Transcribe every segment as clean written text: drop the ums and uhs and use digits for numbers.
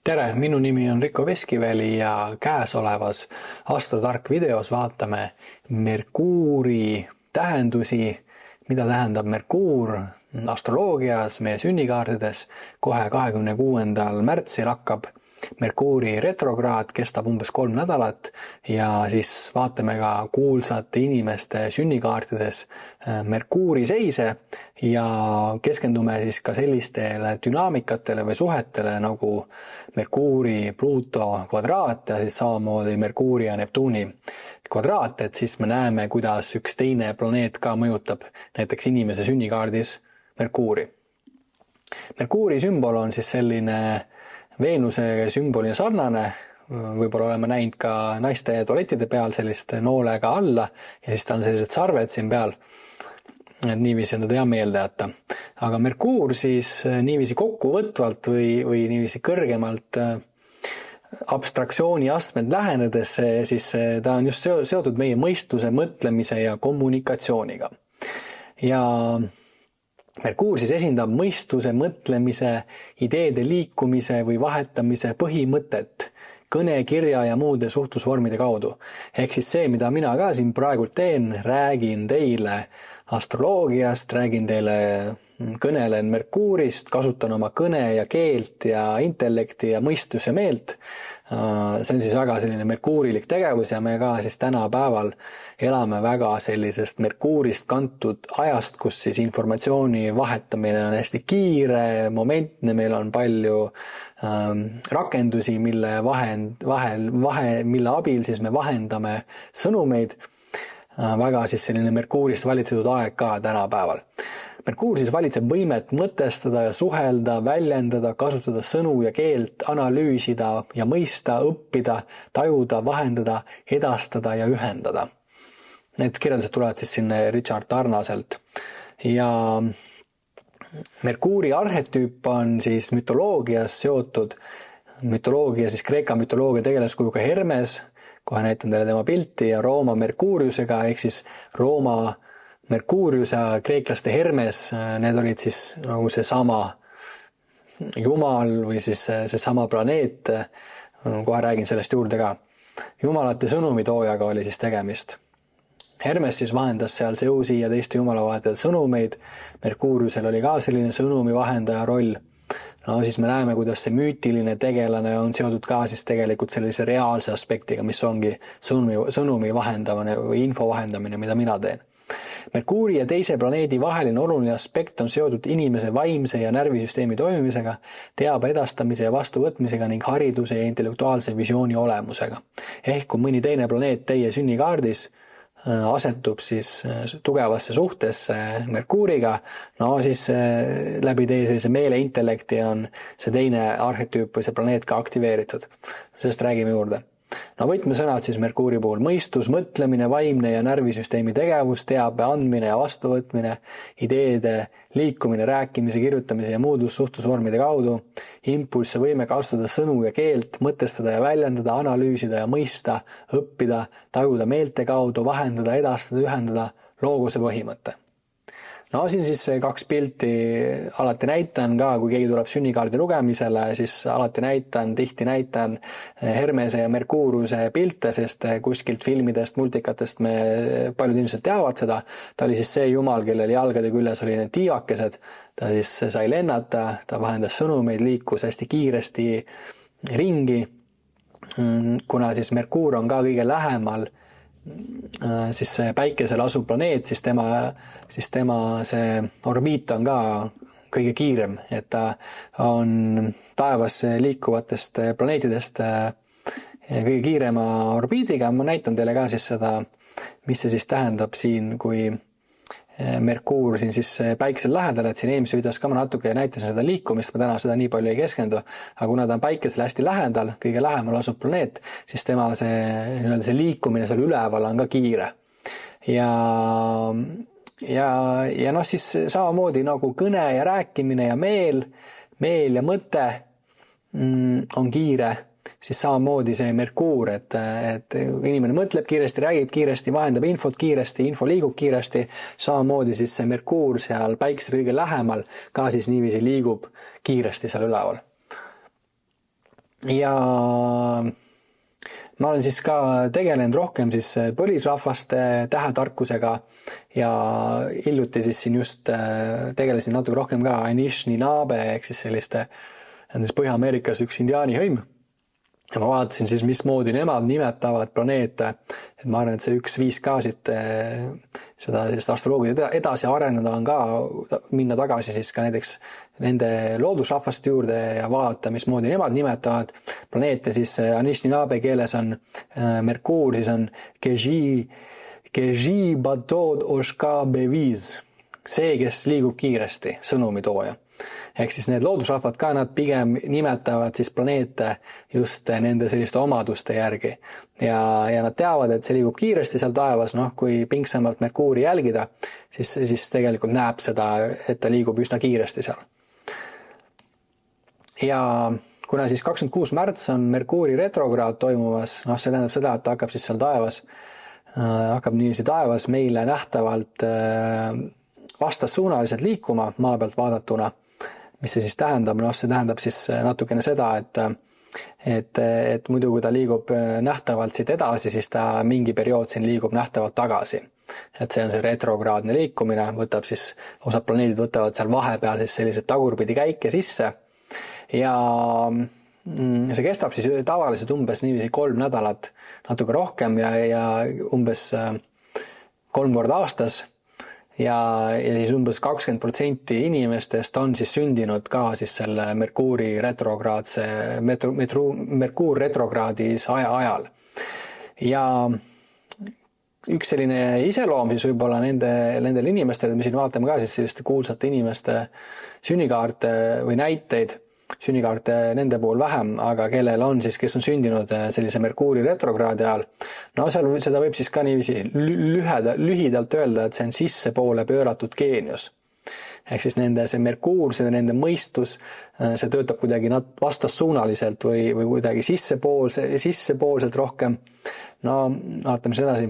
Tere, minu nimi on Riko Veskiväli ja käesolevas Astrotark videos vaatame Merkuuri tähendusi, mida tähendab Merkuur astroloogias, meie sünnikaardides. Kohe 26. märtsil hakkab Merkuuri retrokraad, kestab umbes 3 nädalat ja siis vaatame ka kuulsate inimeste sünnikaartides Merkuuri seise ja keskendume siis ka sellistele dünaamikatele või suhetele nagu Merkuuri Pluuto kvadraat ja siis samamoodi Merkuuri ja Neptuuni kvadraat, et siis me näeme, kuidas üks teine planeet ka mõjutab näiteks inimese sünnikaardis Merkuuri. Merkuuri sümbol on siis selline Veenuse sümbolina sarnane, võib-olla oleme näinud ka naiste tualettide peal sellist noolega alla ja siis ta on sellised sarved siin peal, et niiviisi on teda hea meelde jätta. Aga Merkuur siis niiviisi kokkuvõtvalt või niiviisi kõrgemalt abstraktsiooni astmed lähenedes, siis ta on just seotud meie mõistuse, mõtlemise ja kommunikatsiooniga. Ja Merkuur siis esindab mõistuse, mõtlemise, ideede liikumise või vahetamise põhimõtet kõne, kirja ja muude suhtlusvormide kaudu. Ehk siis see, mida mina ka siin praegu teen, räägin teile astroloogiast, räägin teile, kõnelen Merkuurist, kasutan oma kõne ja keelt ja intellekti ja mõistus ja meelt. See on siis väga selline merkuurilik tegevus ja me ka siis tänapäeval elame väga sellisest Merkuurist kantud ajast, kus siis informatsiooni vahetamine on hästi kiire, momentne, meil on palju rakendusi, mille abil siis me vahendame sõnumeid. Väga siis selline Merkuurist valitsetud aeg ka tänapäeval. Merkuur siis valitseb võimet mõtestada ja suhelda, väljendada, kasutada sõnu ja keelt, analüüsida ja mõista, õppida, tajuda, vahendada, edastada ja ühendada. Need kirjeldused tulevad siis siin Richard Tarnaselt. Ja Merkuuri arhetüüp on siis mütoloogias seotud, mütoloogia siis Kreeka mütoloogia tegelaskujuga Hermes, kohe näitan teile tema pilti, ja Rooma Merkuuriusega, ehk siis Rooma Merkuurius ja kreeklaste Hermes, need olid siis nagu see sama jumal või siis see sama planeet, kohe räägin sellest juurde ka. Jumalate sõnumitoojaga oli siis tegemist. Hermes siis vahendas seal Zeusi ja teiste jumalavahetajad sõnumeid, Merkuuriusel oli ka selline sõnumi vahendaja roll. No siis me näeme, kuidas see müütiline tegelane on seotud ka siis tegelikult sellise reaalse aspektiga, mis ongi sõnumi vahendamine või info vahendamine, mida mina teen. Merkuuri ja teise planeedi vaheline oluline aspekt on seotud inimese vaimse ja närvisüsteemi toimimisega, teabe edastamise ja vastuvõtmisega ning hariduse ja intellektuaalse visiooni olemusega. Ehk kui mõni teine planeet teie sünnikaardis asetub siis tugevasse suhtesse Merkuuriga, no siis läbi teie sellise meele intellekti on see teine arhetüüp või see planeet ka aktiveeritud. Sellest räägime juurde. No võtmesõnad siis Merkuuri puhul: mõistus, mõtlemine, vaimne ja närvisüsteemi tegevus, teabe andmine ja vastuvõtmine, ideede liikumine, rääkimise, kirjutamise ja muudus suhtlusvormide kaudu, impulsse võime kasutada sõnu ja keelt, mõtestada ja väljendada, analüüsida ja mõista, õppida, tajuda meelte kaudu, vahendada, edastada, ühendada, looguse põhimõte. No siin siis 2 pilti alati näitan ka, kui keegi tuleb sünnikaardi lugemisele, siis alati tihti näitan Hermese ja Merkuuriuse pilte, sest kuskilt filmidest, multikatest paljud inimesed teavad seda. Ta oli siis see jumal, kellel jalgade küljes oli need tiivakesed, ta siis sai lennata, ta vahendas sõnumeid, liikus hästi kiiresti ringi, kuna siis Merkuur on ka kõige lähemal siis see päikesel asub planeet, siis tema see orbiit on ka kõige kiirem, et ta on taevas liikuvatest planeetidest kõige kiirema orbiidiga. Ma näitan teile ka siis seda, mis see siis tähendab siin, kui Merkuur siin siis päiksel lähedal, et siin eelmises videos ka ma natuke näitasin seda liikumist, ma täna seda nii palju ei keskendu, aga kuna ta on päikesel hästi lähedal, kõige lähemal asub planeet, siis tema see liikumine seal üleval on ka kiire. Ja noh siis samamoodi nagu kõne ja rääkimine ja meel ja mõte on kiire, siis samamoodi see Merkuur, et inimene mõtleb kiiresti, räägib kiiresti, vahendab infot kiiresti, info liigub kiiresti, samamoodi siis see Merkuur seal päiksel kõige lähemal ka siis niiviisi liigub kiiresti seal üleval. ja ma olen siis ka tegelenud rohkem siis põlisrahvaste tähetarkusega ja hiljuti siis siin just tegelesin natuke rohkem ka Anishinaabe ehk siis selliste Põhja-Ameerikas üks indiaani hõim. Ja ma vaatasin siis, mismoodi nemad nimetavad planeete. Et ma arvan, et see üks viis ka siit seda sellist astroloogia edasi arendada on ka minna tagasi siis ka näiteks nende loodusrahvaste juurde ja vaadata, mismoodi nemad nimetavad planeete. Siis Anishinaabe keeles on Merkuur, siis on Keji Batod Oshka Beviz. See, kes liigub kiiresti, sõnumitooja. Ehk siis need loodusrahvad ka nad pigem nimetavad siis planeete just nende selliste omaduste järgi. Ja nad teavad, et see liigub kiiresti seal taevas, kui pingsamalt Merkuuri jälgida, siis tegelikult näeb seda, et ta liigub üsna kiiresti seal. Ja kuna siis 26. märts on Merkuuri retrograad toimumas, see tähendab seda, et ta hakkab siis seal taevas, hakkab niiviisi taevas meile nähtavalt vastassuunaliselt liikuma maa pealt vaadatuna. Mis see siis tähendab? See tähendab siis natukene seda, et muidu kui ta liigub nähtavalt siit edasi, siis ta mingi periood siin liigub nähtavalt tagasi. Et see on see retrograadne liikumine, osad planeedid võtavad seal vahepeal siis sellised tagurpidi käike sisse ja see kestab siis tavaliselt umbes niiviisi 3 nädalat, natuke rohkem ja umbes 3 korda aastas. Ja siis umbes 20% inimestest on siis sündinud ka siis selle Merkuuri retrograadse, Merkuur retrograadis ajal. Ja üks selline iseloom siis võib-olla nendel inimestel, me siin vaatame ka siis selliste kuulsate inimeste sünnikaarte või näiteid, sünnikaarte nende puhul vähem, aga kellel on siis, kes on sündinud sellise Merkuuri retrograadi ajal. Seal seda võib siis ka niiviisi lühidalt öelda, et see on sissepoole pööratud geenius. Ehk siis nende see Merkuur, see nende mõistus, see töötab kuidagi vastassuunaliselt või kuidagi sissepoolselt rohkem. Vaatame seda edasi.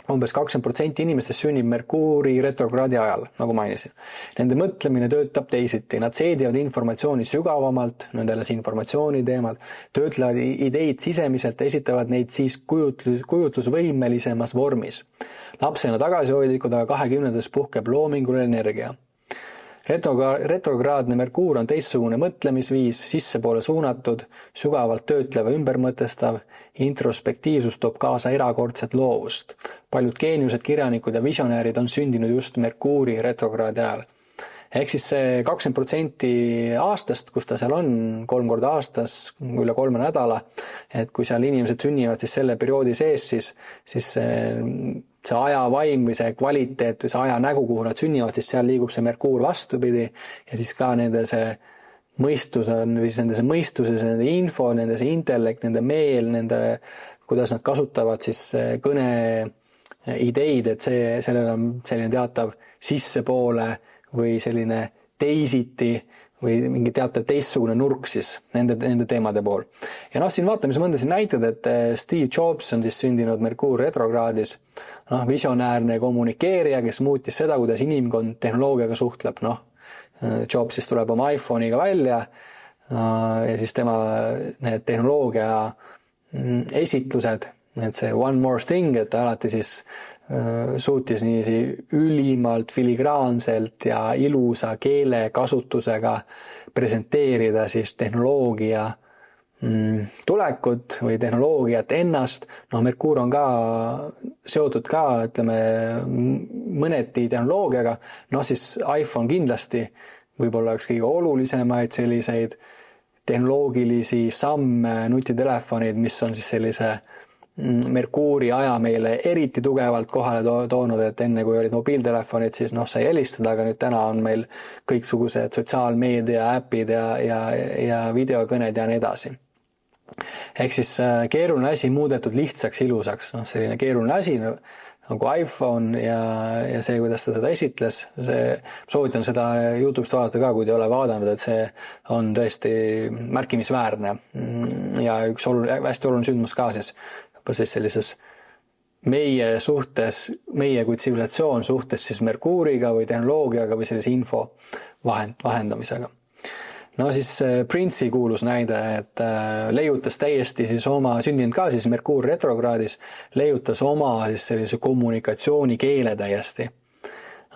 Umbes 20% inimestest sünnib Merkuuri retrograadi ajal, nagu mainisin. Nende mõtlemine töötab teisiti. Nad seedivad informatsiooni sügavamalt, nendele see informatsiooni teemad, töötlevad ideid sisemiselt, esitavad neid siis kujutlusvõimelisemas vormis. Lapsena tagasihoidlikud, aga 20. puhkeb loominguline energia. Retrograadne Merkuur on teistsugune mõtlemisviis, sissepoole suunatud, sügavalt töötleva ümbermõtestav, introspektiivsus toob kaasa erakordset loovust. Paljud geeniused, kirjanikud ja visionäärid on sündinud just Merkuuri retrograadi ajal. Ehk siis see 20% aastast, kus ta seal on 3 korda aastas, üle 3 nädala, et kui seal inimesed sünnivad siis selle perioodi sees, siis see ajavaim või see kvaliteet või see aja nägu, kuhu nad sünnivad, siis seal liigub see Merkuur vastupidi ja siis ka nende see mõistus on, või siis nende see mõistus, nende info, nende see intellekt, nende meel, kuidas nad kasutavad siis kõne ideid, et sellel on selline teatav sissepoole või selline teisiti või mingi teatav teistsugune nurk siis nende teemade pool. Ja siin vaatame mõnda näited, et Steve Jobs on siis sündinud Merkuur retrograadis, visionäärne kommunikeerija, kes muutis seda, kuidas inimkond tehnoloogiaga suhtleb. Jobs siis tuleb oma iPhone'iga välja ja siis tema need tehnoloogia esitlused, et see one more thing, et ta alati siis suutis niiviisi ülimalt filigraanselt ja ilusa keele kasutusega presenteerida siis tehnoloogia tulekut või tehnoloogiat ennast. Merkuur on ka seotud ka, ütleme, mõneti tehnoloogiaga. Siis iPhone kindlasti võib-olla üks kõige olulisemaid selliseid tehnoloogilisi samme, nutitelefonid, mis on siis sellise Merkuuri aja meile eriti tugevalt kohale toonud, et enne kui olid mobiiltelefonid, siis sai helistada, aga nüüd täna on meil kõiksugused sotsiaalmeedia äpid ja videokõned ja nii edasi. Ehk siis keeruline asi muudetud lihtsaks, ilusaks, selline keeruline asi nagu iPhone ja see, kuidas ta seda esitles, soovitan seda YouTube'ist vaadata ka, kui te ei ole vaadanud, et see on tõesti märkimisväärne ja üks hästi oluline sündmus ka siis sellises meie kui tsivilisatsioon suhtes siis Merkuuriga või tehnoloogiaga või sellise info vahendamisega. no siis Prince'i kuulus näide, et leiutas täiesti siis oma, sündinud ka siis Merkuur retrokraadis, leiutas oma siis sellise kommunikatsioonikeele täiesti.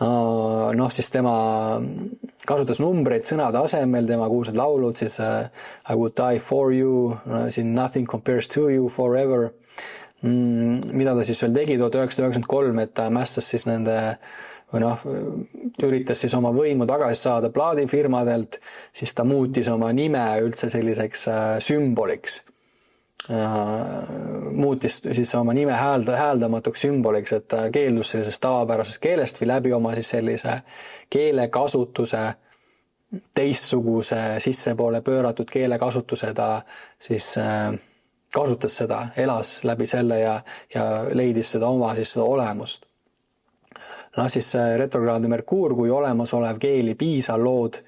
Noh, siis tema kasutas numbreid sõnade asemel, tema kuulsad laulud, siis I would die for you, siin nothing compares to you forever, mida ta siis veel tegi 1993, et ta mässas siis nende või noh, üritas siis oma võimu tagasi saada plaadifirmadelt, siis ta muutis oma nime üldse selliseks sümboliks. Muutis siis oma nime hääldamatuks sümboliks, et ta keeldus sellisest tavapärasest keelest või läbi oma siis sellise keelekasutuse, teistsuguse sissepoole pööratud keelekasutuse ta siis kasutas seda, elas läbi selle ja leidis seda oma siis seda olemust. No siis retrokraadne Merkuur kui olemasolev keel ei piisa lood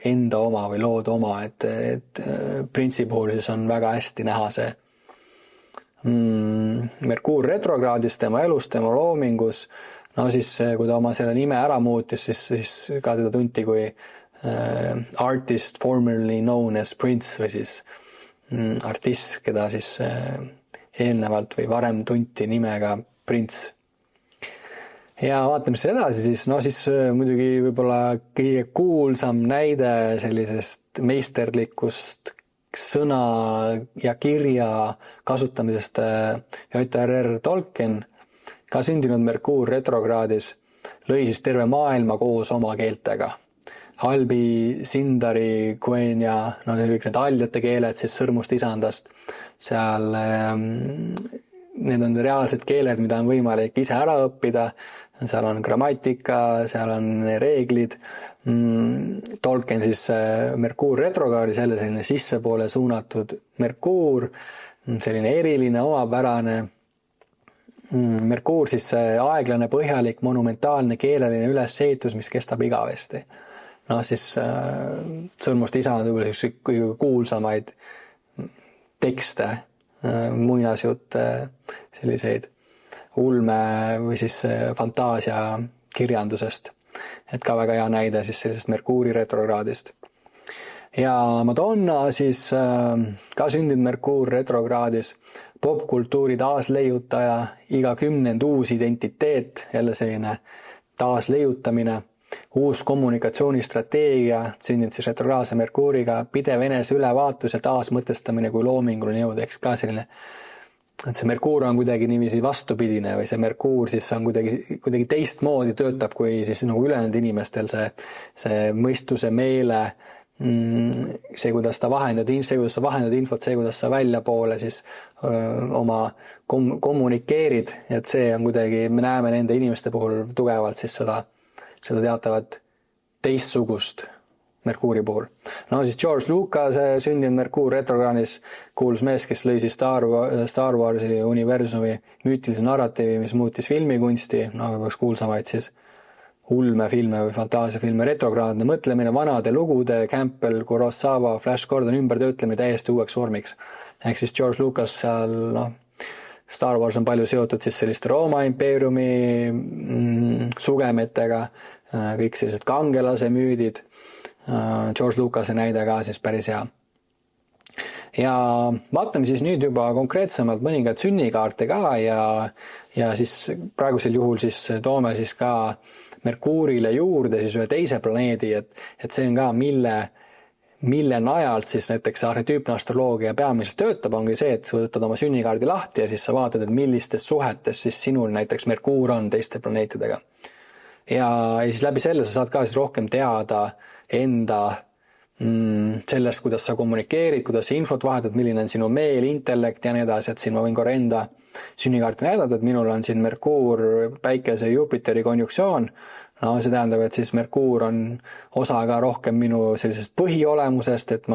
enda oma või lood oma, et Prince'i puhul siis on väga hästi näha see. Merkuur retrokraadis tema elus, tema loomingus, no siis kui ta oma selle nime ära muutis, siis ka teda tunti kui artist formerly known as Prince või siis artist, keda siis eelnevalt või varem tunti nimega Prince. Ja vaatame siis edasi, siis muidugi võib-olla kõige kuulsam näide sellisest meisterlikust sõna ja kirja kasutamisest J.R.R. Tolkien, ka sündinud Merkuur retrokraadis, lõi siis terve maailma koos oma keeltega. Halbi, Sindari, Quenya, no kõik need aljate keeled siis Sõrmust isandast, seal need on reaalsed keeled, mida on võimalik ise ära õppida, seal on grammatika, seal on reeglid. Tolkien siis Merkuur retrokraadis, jälle selline sissepoole suunatud Merkuur, selline eriline, omapärane. Merkuur siis aeglane, põhjalik, monumentaalne, keeleline ülesehitus, mis kestab igavesti. No siis Sõrmust isand on üks kõige kuulsamaid tekste, muinasjutt, selliseid ulme või siis fantaasia kirjandusest. Et ka väga hea näide siis sellisest Merkuuri retrokraadist. Ja Madonna siis ka sündinud Merkuur retrokraadis, popkultuuri taasleiutaja, iga 10 uus identiteet, jälle selline taasleiutamine, uus kommunikatsioonistrateegia, sündinud siis retrokraadse Merkuuriga, pidev enese ülevaatus ja taasmõtestamine kui loominguline jõud, eks ka selline, et see Merkuur on kuidagi niiviisi vastupidine või see Merkuur siis on kuidagi teistmoodi töötab kui siis nagu ülejäänud inimestel see mõistuse, meele, see, kuidas sa vahendad infot, see, kuidas sa väljapoole siis oma kommunikeerid, et see on kuidagi, me näeme nende inimeste puhul tugevalt siis seda teatavat teistsugust Merkuuri puhul. No siis George Lucas sündinud Merkuur retrokraadis, kuulus mees, kes lõi siis Star Warsi universumi müütilise narratiivi, mis muutis filmikunsti, no peaks kuulsamaid siis ulmefilme või fantaasiafilme, retrokraadne mõtlemine, vanade lugude, Campbell, Kurosawa, Flash Gordon ümbertöötlemine täiesti uueks vormiks. Ehk siis George Lucas seal, Star Wars on palju seotud siis selliste Rooma impeeriumi sugemetega, kõik sellised kangelase müüdid, George Lucase näide ka siis päris hea. Ja vaatame siis nüüd juba konkreetsemalt mõningad sünnikaarte ka ja siis praegusel juhul siis toome siis ka Merkuurile juurde siis ühe teise planeedi, et see on ka mille najalt siis näiteks arhetüüpne astroloogia peamiselt töötab, ongi see, et sa võtad oma sünnikaardi lahti ja siis sa vaatad, et millistes suhetes siis sinul näiteks Merkuur on teiste planeetidega. Ja siis läbi selle sa saad ka siis rohkem teada enda sellest, kuidas sa kommunikeerid, kuidas sa infot vahetad, milline on sinu meel, intellekt ja nii edasi, et siin ma võin korra enda sünnikaarti näidata, et minul on siin Merkuur, Päikese, Jupiteri konjuktsioon. No see tähendab, et siis Merkuur on osa ka rohkem minu sellisest põhiolemusest, et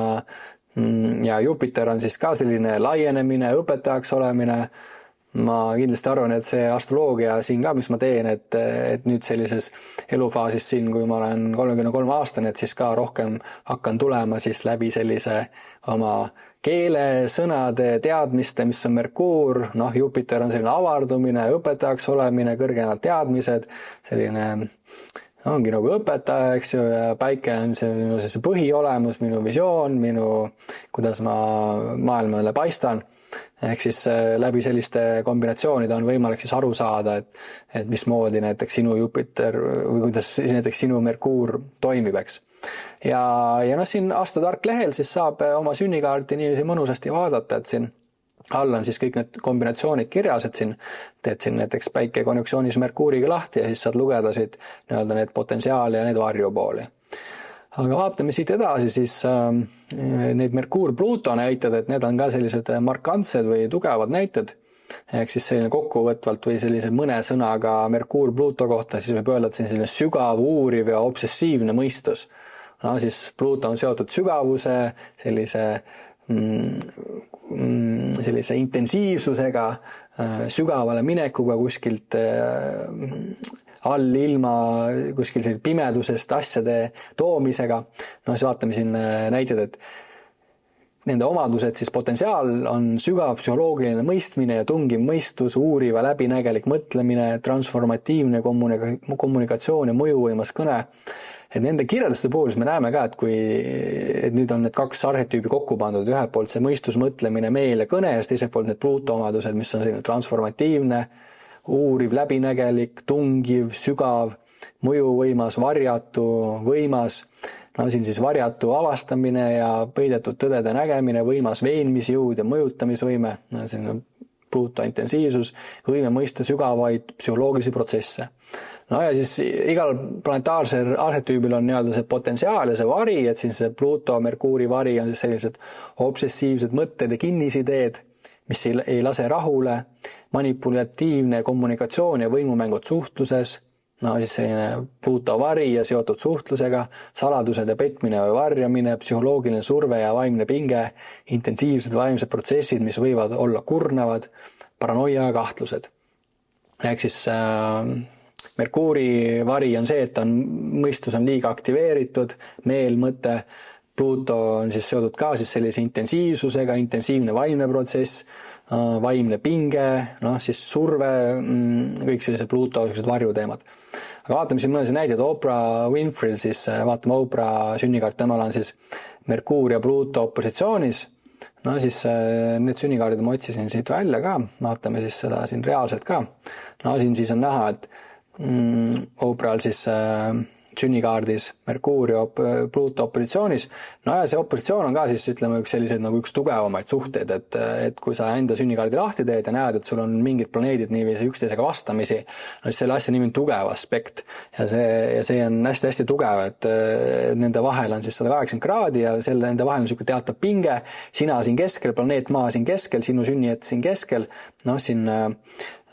ja Jupiter on siis ka selline laienemine, õpetajaks olemine. Ma kindlasti arvan, et see astroloogia siin ka, mis ma teen, et nüüd sellises elufaasis siin, kui ma olen 33 aastane, et siis ka rohkem hakkan tulema siis läbi sellise oma keele, sõnade, teadmiste, mis on Merkuur, Jupiter on selline avardumine, õpetajaks olemine, kõrgemad teadmised, selline ongi nagu õpetaja, eks ju, ja päike on see põhiolemus, minu visioon, kuidas ma maailmale paistan. Ehk siis läbi selliste kombinatsioonide on võimalik siis aru saada, et mismoodi näiteks sinu Jupiter või kuidas näiteks sinu Merkuur toimib, eks. Ja siin Astrotark lehel siis saab oma sünnikaarti niiviisi mõnusasti vaadata, et siin all on siis kõik need kombinatsioonid kirjas, et siin teed siin näiteks päike konjunksioonis Merkuuriga lahti ja siis saad lugeda siit nii-öelda need potentsiaali ja need varjupooli. Aga vaatame siit edasi, siis need Merkuur-Pluuto näited, et need on ka sellised markantsed või tugevad näited. Ehk siis selline kokkuvõtvalt või sellise mõne sõnaga Merkuur-Pluuto kohta, siis võib öelda, et see on selline sügav, uuriv ja obsessiivne mõistus. No, siis Pluuto on seotud sügavuse, sellise intensiivsusega, sügavale minekuga kuskilt all ilma kuskil pimedusest asjade toomisega. No siis vaatame siin näited, et nende omadused siis potentsiaal on sügav psühholoogiline mõistmine ja tungiv mõistus, uuriva läbinägelik mõtlemine, transformatiivne kommunikatsioon ja mõjuvõimas kõne. Et nende kirjelduste puhul me näeme ka, et nüüd on need kaks arhetüübi kokku pandud, ühelt poolt see mõistusmõtlemine meel ja kõne ja teiselt poolt need Pluuto omadused, mis on selline transformatiivne, uuriv, läbinägelik, tungiv, sügav, mõjuvõimas, varjatu, võimas. No siin siis varjatu avastamine ja peidetud tõdede nägemine, võimas veenmisjõud ja mõjutamisvõime. Siin on Pluuto intensiivsus, võime mõista sügavaid psühholoogilisi protsesse. No ja siis igal planetaarsel arhetüübil on nii-öelda see potentsiaal ja see vari, et siin see Pluuto, Merkuuri vari on siis sellised obsessiivsed mõtted ja kinnisideed, mis ei lase rahule, manipulatiivne kommunikatsioon ja võimumängud suhtluses, no siis selline Pluuto vari ja seotud suhtlusega, saladused ja petmine või varjamine, psühholoogiline surve ja vaimne pinge, intensiivsed vaimsed protsessid, mis võivad olla kurnavad, paranoia ja kahtlused. Ehk siis Merkuuri vari on see, et mõistus on liiga aktiveeritud, meel, mõte, Pluuto on siis seotud ka siis sellise intensiivsusega, intensiivne vaimne protsess, vaimne pinge, siis surve, kõik sellised Pluuto varjuteemad. Aga vaatame siin mõnes näideid, Oprah Winfrey, siis vaatame Oprah sünnikaart, temal on siis Merkuur ja Pluuto opositsioonis. No siis need sünnikaardid ma otsisin siit välja ka, vaatame siis seda siin reaalselt ka. No siin siis on näha, et Oprah'l siis sünnikaardis Merkuur ja Pluuto opositsioonis. No ja see opositsioon on ka siis ütleme üks tugevamaid suhteid, et kui sa enda sünnikaardi lahti teed ja näed, et sul on mingid planeedid niiviisi üksteisega vastamisi, no siis selle asja nimi on tugev aspekt ja see on hästi-hästi tugev, et nende vahel on siis 180 kraadi ja nende vahel on niisugune teatav pinge, sina siin keskel, planeet Maa siin keskel, sinu sünnihet siin keskel, siin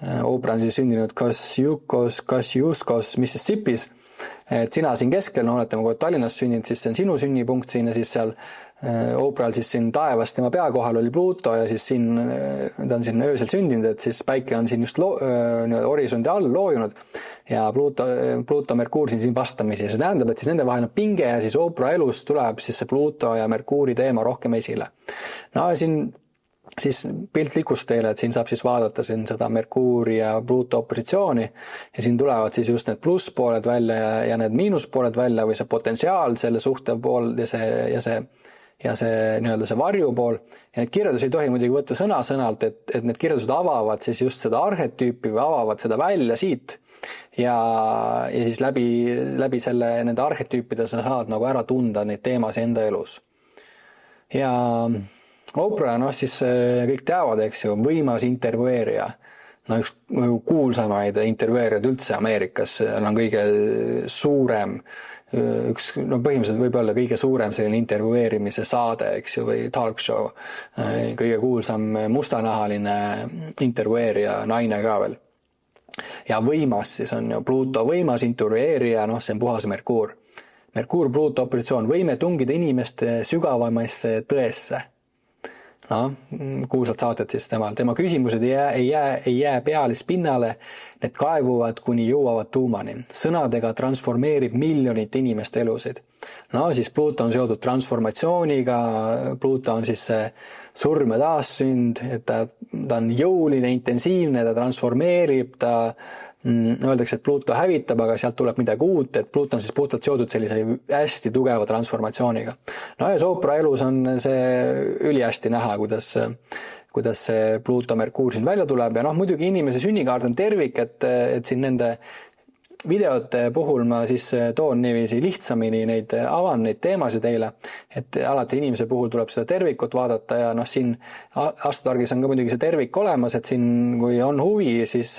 Oprah on siis sündinud Kosciuszkos, Mississippis, et sina siin keskel, oletame, kui Tallinnas sünninud, siis see on sinu sünnipunkt siin ja siis seal Oprah'l siis siin taevas tema pea kohal oli Pluuto ja siis siin ta on siin öösel sündinud, et siis päike on siin just horisondi all loojunud ja Pluuto Merkuur siin vastamisi ja see tähendab, et siis nende vahel on pinge ja siis Oprah elus tuleb siis see Pluuto ja Merkuuri teema rohkem esile. No siin siis pilt likus teile, et siin saab siis vaadata siin seda Merkuuri ja Pluuto opositsiooni ja siin tulevad siis just need plusspooled välja ja need miinuspooled välja või see potentsiaal, selle suhte pool ja see nii-öelda see varjupool ja need kirjeldusi ei tohi muidugi võtta sõna-sõnalt, et need kirjeldused avavad siis just seda arhetüüpi või avavad seda välja siit ja siis läbi selle nende arhetüüpide sa saad nagu ära tunda neid teemasid enda elus. Ja Oprah, siis kõik teavad, eks ju, võimas intervjueerija. Üks kuulsamaid intervjueerijad üldse Ameerikas, on kõige suurem, põhimõtteliselt võib olla kõige suurem selline intervjueerimise saade, eks ju, või talk show, kõige kuulsam mustanahaline intervjueerija, naine ka veel. Ja võimas siis on ju Pluuto võimas intervjueerija, see on puhas Merkuur. Merkuur, Pluuto opositsioon, võime tungida inimeste sügavamaisse tõesse. Kuulsad saated siis tema küsimused ei jää pealispinnale, need kaevuvad kuni jõuavad tuumani. Sõnadega transformeerib miljonite inimeste elusid. Siis Pluuto on seotud transformatsiooniga, Pluuto on siis see surm ja taassünd, et ta on jõuline, intensiivne, ta transformeerib, ta öeldakse, et Pluto hävitab, aga sealt tuleb midagi uut, et Pluto on siis puhtalt seotud sellise hästi tugeva transformatsiooniga. No ja Sopra elus on see ülihästi näha, kuidas see Pluto Merkuur siin välja tuleb ja muidugi inimese sünnikaart on tervik, et siin nende videote puhul ma siis toon niiviisi lihtsamini avan neid teemasid teile, et alati inimese puhul tuleb seda tervikut vaadata ja siin Astrotargis on ka muidugi see tervik olemas, et siin kui on huvi, siis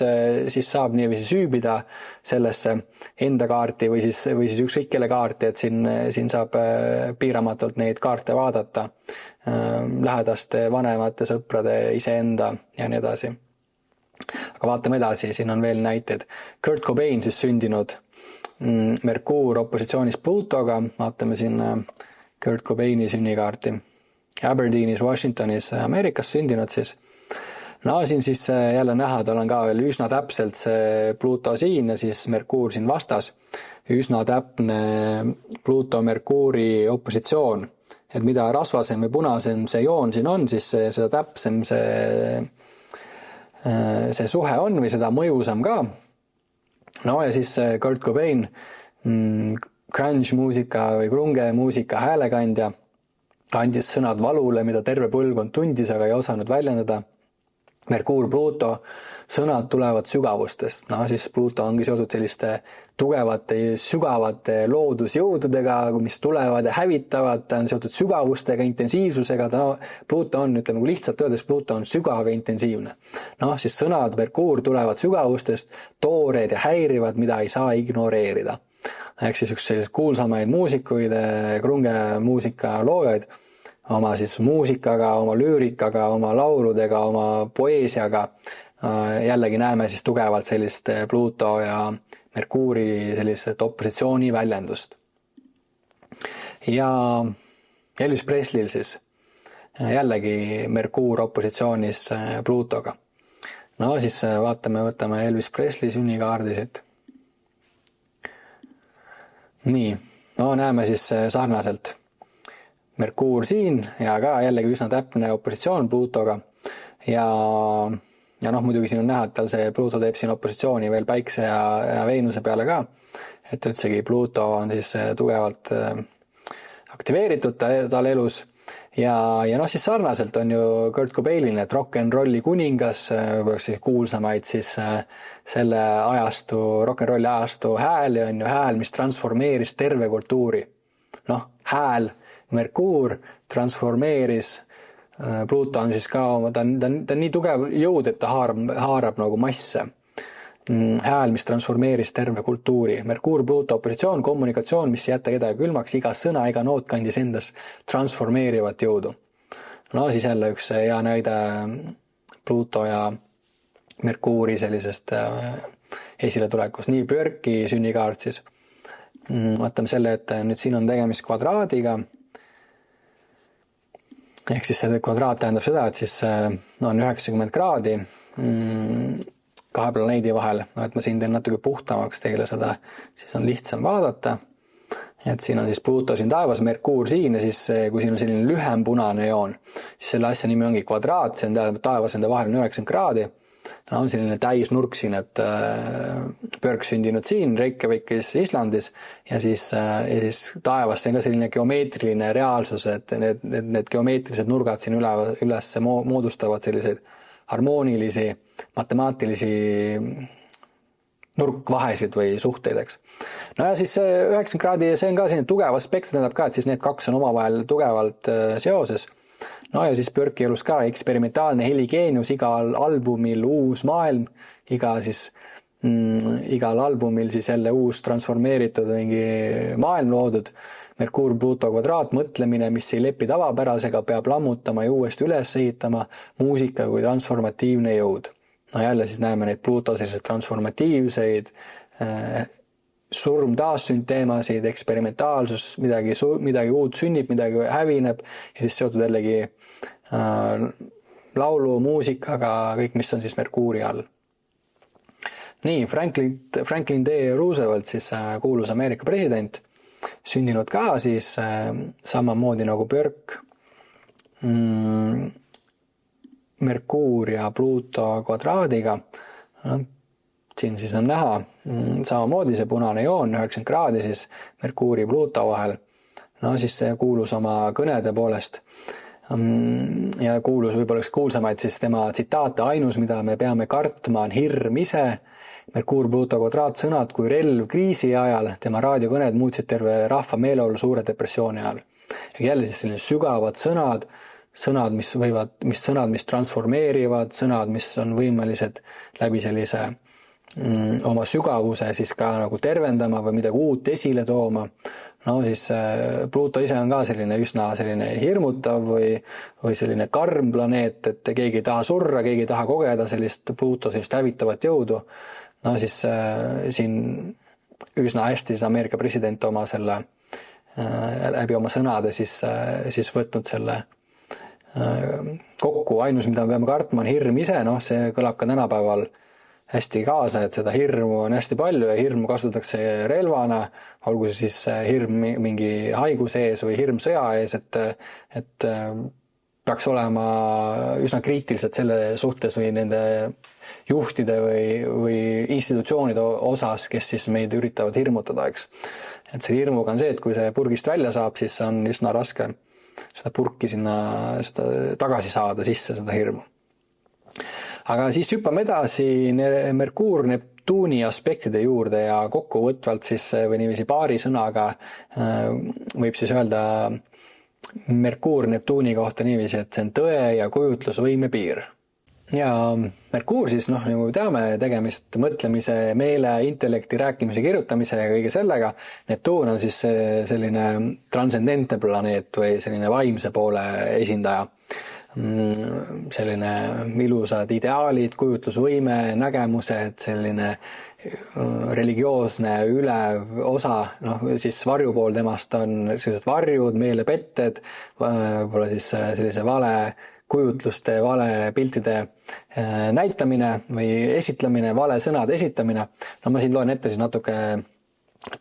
saab niiviisi süübida sellesse enda kaarti või siis ükskõik kelle kaarti, et siin saab piiramatult neid kaarte vaadata, lähedaste, vanemate, sõprade, iseenda ja nii edasi. Aga vaatame edasi, siin on veel näited. Kurt Cobain siis sündinud Merkuur opositsioonis Plutoga, vaatame siin Kurt Cobaini sünnikaarti. Aberdeenis, Washingtonis, Ameerikas sündinud siis. Siin siis jälle näha, tal on ka veel üsna täpselt see Pluto siin ja siis Merkuur siin vastas. Üsna täpne Pluto-Merkuuri opositsioon. Et mida rasvasem või punasem see joon siin on, siis seda täpsem see suhe on või seda mõjusam ka. Ja siis Kurt Cobain, grunge muusika või grunge muusika häälekandja, andis sõnad valule, mida terve põlvkond tundis, aga ei osanud väljendada. Merkuur, Pluto, sõnad tulevad sügavustest. Siis Pluto ongi seotud selliste tugevate, sügavate loodusjõududega, mis tulevad ja hävitavad, ta on seotud sügavustega, intensiivsusega, Pluto on, ütleme, kui lihtsalt öeldes, Pluto on sügav ja intensiivne. Siis sõnad Merkuur tulevad sügavustest, toored ja häirivad, mida ei saa ignoreerida. Ehk siis üks sellised kuulsamaid muusikuid, grunge muusika loojaid, oma siis muusikaga, oma lüürikaga, oma lauludega, oma poeesiaga jällegi näeme siis tugevalt sellist Pluto ja Merkuuri sellist opositsiooni väljendust. Ja Elvis Presley'l siis jällegi Merkuur opositsioonis Plutoga. Siis võtame Elvis Presley sünnikaardi siit. Nii, näeme siis sarnaselt. Merkuur siin ja ka jällegi üsna täpne opositsioon Plutoga ja muidugi siin on näha, et tal see Pluto teeb siin opositsiooni veel Päikse ja Veenuse peale ka, et üldsegi Pluto on siis tugevalt aktiveeritud tal elus ja siis sarnaselt on ju Kurt Cobainil, et rock'n'rolli kuningas, siis kuulsamaid siis selle ajastu, rock'n'rolli ajastu hääli on ju hääl, mis transformeeris terve kultuuri. Hääl Merkuur transformeeris, Pluto on siis ka, ta on nii tugev jõud, et ta haarab nagu masse. Hääl, mis transformeeris terve kultuuri. Merkuur, Pluto opositsioon, kommunikatsioon, mis jätta kedagi külmaks, iga sõna, iga noot kandis endas transformeerivat jõudu. Siis jälle üks hea näide Pluto ja Merkuuri sellisest esile tulekus. Nii Björki sünnikaart siis. Vaatame selle, et nüüd siin on tegemist kvadraadiga. Ehk siis see kvadraat tähendab seda, et siis on 90 kraadi kahe planeedi vahel. Et ma siin teen natuke puhtamaks teile seda, siis on lihtsam vaadata. Et siin on siis Pluto siin taevas, Merkuur siin ja siis kui siin on selline lühem punane joon, siis selle asja nimi ongi kvadraat, see on tähendab taevas enda vahel 90 kraadi. On selline täisnurk siin, et Björk sündinud siin, Reykjavikis, Islandis ja siis taevas, see on ka selline geomeetriline reaalsus, et need geomeetrilised nurgad siin üles moodustavad selliseid harmoonilisi, matemaatilisi nurkvahesid või suhteid, eks. Ja siis 90 kraadi, see on ka selline tugev aspekt, see tähendab ka, et siis need kaks on omavahel tugevalt seoses. Ja siis Björki elus ka eksperimentaalne heligeenius, igal albumil uus maailm, igal albumil siis jälle uus transformeeritud mingi maailm loodud. Merkuur, Pluto kvadraat, mõtlemine, mis ei lepi tavapärasega, peab lammutama ja uuesti üles ehitama muusika kui transformatiivne jõud. Jälle siis näeme neid Pluto selliseid transformatiivseid, surm taassünd teemasid, eksperimentaalsus, midagi uut sünnib, midagi hävineb ja siis seotud jällegi laulu, muusikaga, kõik, mis on siis Merkuuri all. Nii, Franklin D. Roosevelt, siis kuulus Ameerika president, sündinud ka siis samamoodi nagu Björk, Merkuur ja Pluto kvadraadiga. siin siis on näha samamoodi see punane joon, 90 kraadi siis Merkuuri ja Pluuto vahel. No siis see kuulus oma kõnede poolest ja kuulus võib-olla üks kuulsamaid siis tema tsitaate: ainus, mida me peame kartma, on hirm ise. Merkuur-Pluuto kvadraatsõnad kui relv kriisi ajal, tema raadiokõned muutsid terve rahva meeleolu suure depressiooni ajal. Ja jälle siis selline sügavad sõnad, mis transformeerivad, sõnad, mis on võimelised läbi sellise oma sügavuse siis ka nagu tervendama või midagi uut esile tooma. No siis Pluuto ise on ka üsna hirmutav või selline karm planeet, et keegi ei taha surra, keegi ei taha kogeda Pluuto hävitavat jõudu. No siis siin üsna hästi siis Ameerika president oma selle läbi oma sõnade siis võtnud selle kokku. Ainus, mida me peame kartma, on hirm ise. No see kõlab ka tänapäeval hästi kaasa, et seda hirmu on hästi palju ja hirmu kasutatakse relvana, olgu see siis hirm mingi haiguse ees või hirm sõja ees, et peaks olema üsna kriitilised selle suhtes või nende juhtide või institutsioonide osas, kes siis meid üritavad hirmutada, eks. Et see hirmuga on see, et kui see purgist välja saab, siis on üsna raske seda purki sinna tagasi saada sisse, seda hirmu. Aga siis hüppame edasi Merkuur-Neptuuni aspektide juurde ja kokkuvõtvalt siis või niiviisi paari sõnaga võib siis öelda Merkuur-Neptuuni kohta niiviisi, et see on tõe ja kujutlusvõime piir. Ja Merkuur siis, nagu teame, tegemist mõtlemise, meele, intellekti, rääkimise, kirjutamise ja kõige sellega. Neptuun on siis selline transcendentne planeet või selline vaimse poole esindaja. Selline ilusad ideaalid, kujutlusvõime, nägemused, selline religioosne ülev osa, siis varjupool temast on sellised varjud, meelepetted, võib-olla siis sellise vale kujutluste, vale piltide näitamine või esitlemine, vale sõnade esitamine. Ma siin loen ette siis natuke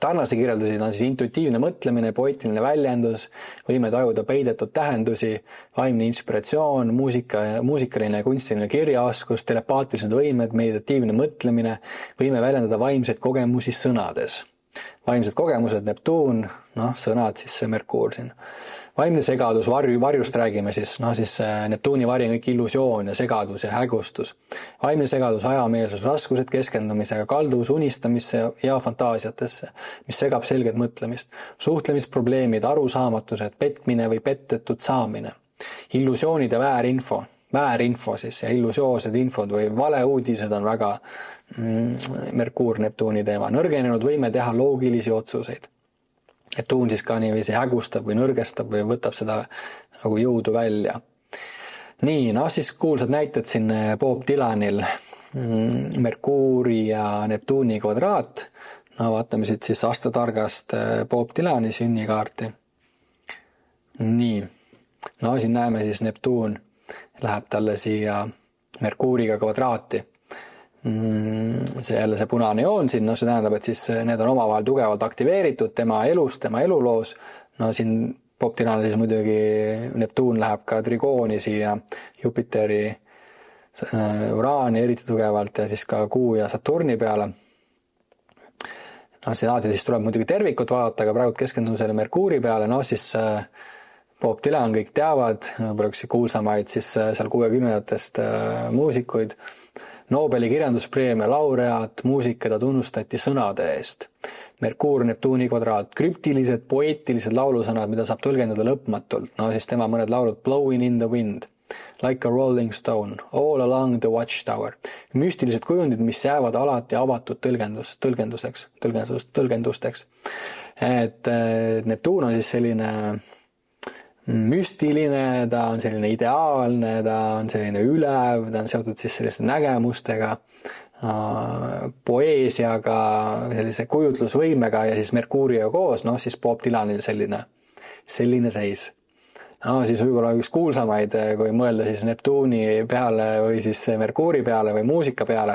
tarnase kirjeldusi, on siis intuitiivne mõtlemine, poeetiline väljendus, võime tajuda peidetud tähendusi, vaimne inspiratsioon, muusikaline ja kunstiline kirjaoskus, telepaatilised võimed, meditatiivne mõtlemine, võime väljendada vaimseid kogemusi sõnades. Vaimsed kogemused, Neptuun, sõnad siis see Merkuur siin. Vaimne segadus, varjust räägime siis, siis Neptuuni vari on kõik illusioon ja segadus ja hägustus. Vaimne segadus, ajameelsus, raskused keskendumisega, kalduvus unistamisse ja fantaasiatesse, mis segab selget mõtlemist. Suhtlemisprobleemid, arusaamatused, petmine või pettetud saamine. Illusioonid ja väärinfo siis ja illusioossed infod või valeuudised on väga Merkuur-Neptuuni teema. Nõrgenenud võime teha loogilisi otsuseid. Neptuun siis ka niiviisi hägustab või nõrgestab või võtab seda nagu jõudu välja. Nii, siis kuulsad näited siin Bob Dylanil, Merkuuri ja Neptuuni kvadraat. Vaatame siit siis aastatargast Bob Dylani sünnikaarti. Nii, siin näeme siis Neptuun läheb talle siia Merkuuriga kvadraati. See punane joon siin, see tähendab, et siis need on omavahel tugevalt aktiveeritud tema elus, tema eluloos. Siin Bob Dylanil siis muidugi Neptuun läheb ka trigooni siia Jupiteri, Uraani eriti tugevalt ja siis ka Kuu ja Saturni peale. Siin alati siis tuleb muidugi tervikut vaadata, aga praegu keskendume selle Merkuuri peale. Siis Bob Dylan kõik teavad, võib-olla üks kuulsamaid siis seal 60-ndatest muusikuid. Nobeli kirjanduspreemia laureaat, muusikada tunnustati sõnade eest. Merkuur-Neptuuni kvadraat, krüptilised, poeetilised laulusõnad, mida saab tõlgendada lõpmatult. Siis tema mõned laulud Blowing in the wind, Like a rolling stone, All along the watchtower. Müstilised kujundid, mis jäävad alati avatud tõlgendusteks. Et Neptuun on siis selline müstiline, ta on selline ideaalne, ta on selline ülev, ta on seotud siis selliste nägemustega, poeesiaga, sellise kujutlusvõimega ja siis Merkuuriga koos, siis Bob Dylanil selline seis. No, siis võib-olla üks kuulsamaid, kui mõelda siis Neptuuni peale või siis Merkuuri peale või muusika peale.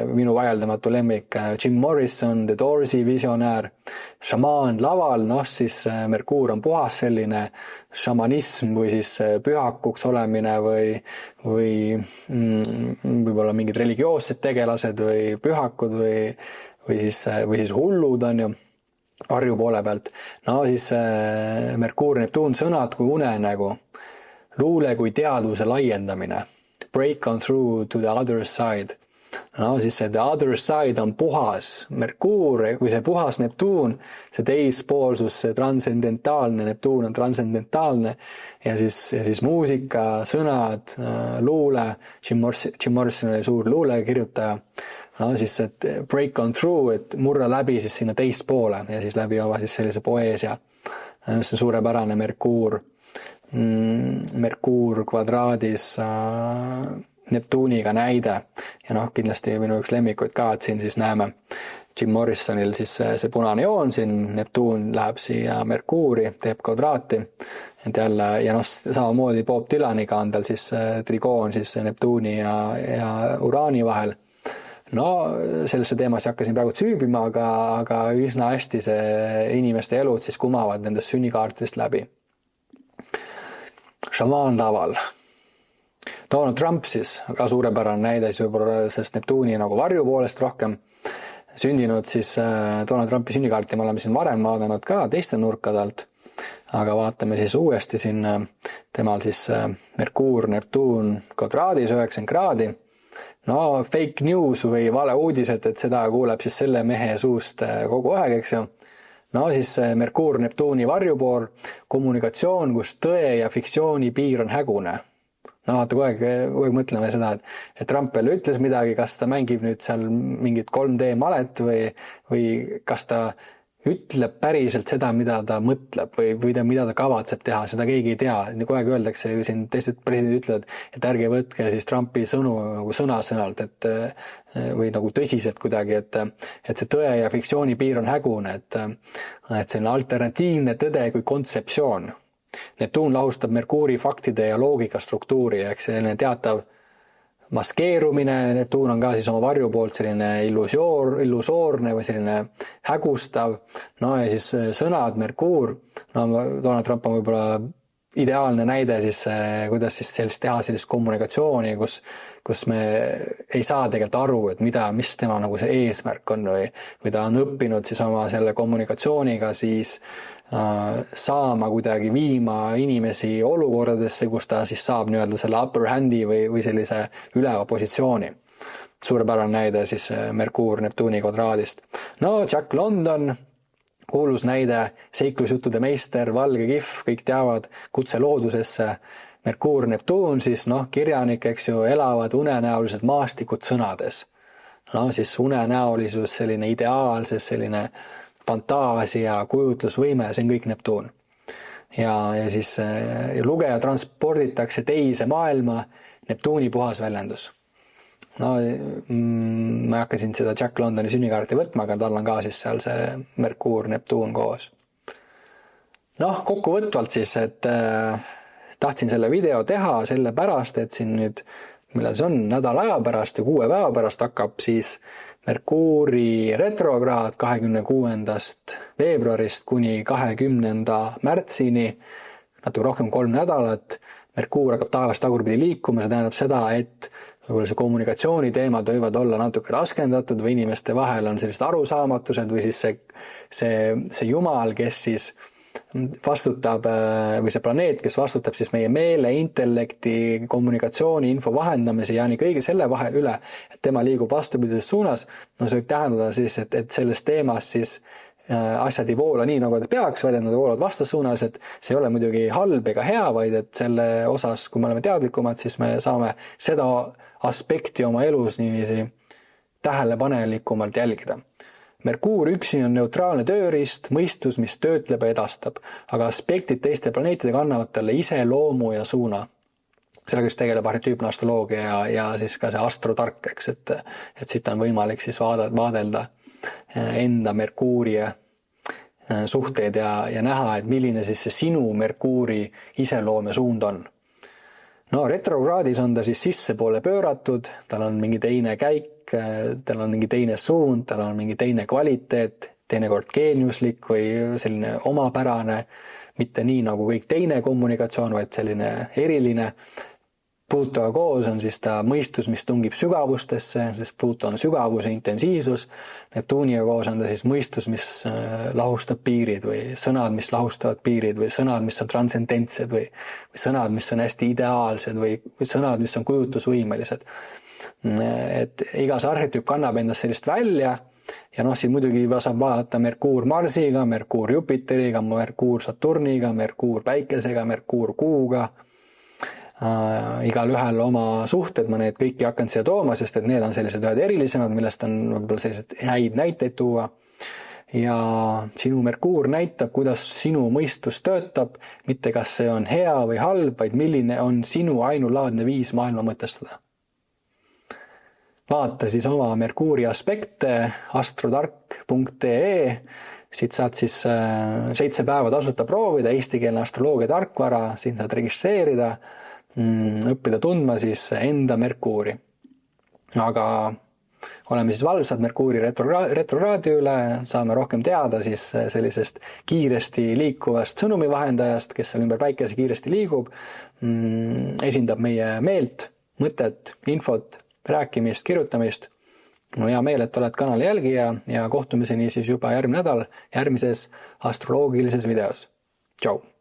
Minu vaieldamatu lemmik Jim Morrison, The Doors'i visionäär, šamaan laval, noh siis Merkuur on puhas selline šamanism või siis pühakuks olemine või võib-olla mingid religioossed tegelased või pühakud või siis hullud on ju. Harju poole pealt. No siis Merkuur, Neptuun, sõnad kui unenägu, luule kui teadvuse laiendamine, break on through to the other side. No siis see the other side on puhas Merkuur, kui see puhas Neptuun, see teispoolsus, see transcendentaalne, Neptuun on transcendentaalne ja siis muusika, sõnad, luule, Jim Morrison oli suur luulekirjutaja. No siis et break on through, et murra läbi siis sinna teist poole ja siis läbi oma siis sellise poeesia. See suurepärane Merkuur kvadraadis Neptuuniga näide ja noh, kindlasti minu üks lemmikuid ka, et siin siis näeme Jim Morrisonil siis see punane joon siin, Neptuun läheb siia Merkuuri, teeb kvadraati, et jälle ja noh, samamoodi Bob Dylaniga on tal siis trigoon siis Neptuuni ja Uraani vahel. No sellesse teemasse hakkasin praegu süübima, aga üsna hästi see inimeste elud siis kumavad nendest sünnikaartidest läbi. Šamaan laval. Donald Trump siis, ka suurepärane näide siis võib-olla sellest Neptuuni nagu varju poolest rohkem. Sündinud siis Donald Trumpi sünnikaarti me oleme siin varem vaadanud ka teiste nurkadelt, aga vaatame siis uuesti siin temal siis Merkuur, Neptuun kvadraadis 90 kraadi. No fake news või vale uudised, et seda kuuleb siis selle mehe suust kogu aeg, eks ju. No siis Merkuur, Neptuuni varjupool, kommunikatsioon, kus tõe ja fiktsiooni piir on hägune. No vaata, kogu aeg mõtleme seda, et Trump veel ütles midagi, kas ta mängib nüüd seal mingit 3D malet või kas ta ütleb päriselt seda, mida ta mõtleb või mida ta kavatseb teha, seda keegi ei tea. Kogu aeg öeldakse, siin teised presidendid ütlevad, et ärge võtke siis Trumpi sõnu nagu sõna-sõnalt, või nagu tõsiselt kuidagi, et see tõe ja fiktsiooni piir on hägune, et selline alternatiivne tõde kui kontseptsioon. Neptuun lahustab Merkuuri faktide ja loogika struktuuri, ehk selline teatav maskeerumine, Neptuun on ka siis oma varju poolt selline illusoorne või selline hägustav, no ja siis sõnad, Merkuur, no Donald Trump on võib-olla ideaalne näide siis, kuidas siis sellist teha sellist kommunikatsiooni, kus me ei saa tegelikult aru, et mis tema nagu see eesmärk on või ta on õppinud siis oma selle kommunikatsiooniga siis saama kuidagi viima inimesi olukordadesse, kus ta siis saab nii-öelda selle upper handi või sellise üleva positsiooni. Suurepärane näide siis Merkuur Neptuuni kvadraadist. No Jack London, kuulus näide, seiklusjuttude meister, valge kihv, kõik teavad, kutse loodusesse, Merkuur Neptuun siis, noh, kirjanik, eks ju, elavad unenäolised maastikud sõnades. No siis unenäolisus, selline ideaalses, selline fantaasia, kujutlusvõime, see on kõik Neptuun. Ja siis lugeja transporditakse teise maailma, Neptuuni puhas väljendus. No, ma hakkasin seda Jack Londoni sünnikaarti võtma, aga tal on ka siis seal see Merkuur, Neptuun koos. Noh, kokkuvõtvalt siis, et tahtsin selle video teha sellepärast, et siin nüüd, millal see on, nädala aja pärast ja 6 päeva pärast hakkab siis Merkuuri retrograad 26. veebruarist kuni 20. märtsini, natuke rohkem 3 nädalat. Merkuur hakkab taevast tagurpidi liikuma, see tähendab seda, et võib-olla see kommunikatsiooniteemad võivad olla natuke raskendatud või inimeste vahel on sellised arusaamatused või siis see jumal, kes siis vastutab või see planeet, kes vastutab siis meie meele, intellekti, kommunikatsiooni, info vahendamise ja nii kõige selle vahel üle, et tema liigub vastupidises suunas. No see võib tähendada siis, et selles teemas siis asjad ei voola nii, nagu ta peaks, vaid nad voolavad vastassuunas, et see ei ole muidugi halb ega hea, vaid et selle osas, kui me oleme teadlikumad, siis me saame seda aspekti oma elus niiviisi tähelepanelikumalt jälgida. Merkuur üksi on neutraalne tööriist, mõistus, mis töötleb ja edastab, aga aspektid teiste planeetidega annavad talle ise loomu ja suuna. Sellega just tegeleb arhetüüpne astroloogia ja siis ka see astrotark, eks, et siit on võimalik siis vaadelda enda Merkuuri suhteid ja näha, et milline siis see sinu Merkuuri iseloom ja suund on. No retrokraadis on ta siis sissepoole pööratud, tal on mingi teine käik, tal on mingi teine suund, tal on mingi teine kvaliteet, teinekord geeniuslik või selline omapärane, mitte nii nagu kõik teine kommunikatsioon, vaid selline eriline. Pluutoga koos on siis ta mõistus, mis tungib sügavustesse, sest Pluuto on sügavuse intensiivsus. Neptuuniga koos on ta siis mõistus, mis lahustab piirid või sõnad, mis lahustavad piirid või sõnad, mis on transcendentsed või sõnad, mis on hästi ideaalsed või sõnad, mis on kujutlusvõimelised. Et igas arhetüüp kannab endast sellist välja ja siin muidugi saab vaadata Merkuur Marsiga, Merkuur Jupiteriga, Merkuur Saturniga, Merkuur Päikesega, Merkuur Kuuga. Igal ühel oma suhted, ma need kõiki hakkan siia tooma, sest et need on sellised ühed erilisemad, millest on võib-olla sellised häid näiteid tuua. Ja sinu Merkuur näitab, kuidas sinu mõistus töötab, mitte kas see on hea või halb, vaid milline on sinu ainulaadne viis maailma mõtestada. Vaata siis oma Merkuuri aspekte astrotark.ee, siit saad siis 7 päeva tasuta proovida eestikeelne astroloogia tarkvara, siin saad registreerida, õppida tundma siis enda Merkuuri. Aga oleme siis valvsad Merkuuri retrokraadi üle, saame rohkem teada siis sellisest kiiresti liikuvast sõnumivahendajast, kes seal ümber päikese kiiresti liigub, esindab meie meelt, mõtet, infot, rääkimist, kirjutamist. Mul hea meel, et oled kanali jälgija ja kohtumiseni siis juba järgmine nädal järgmises astroloogilises videos. Tšau!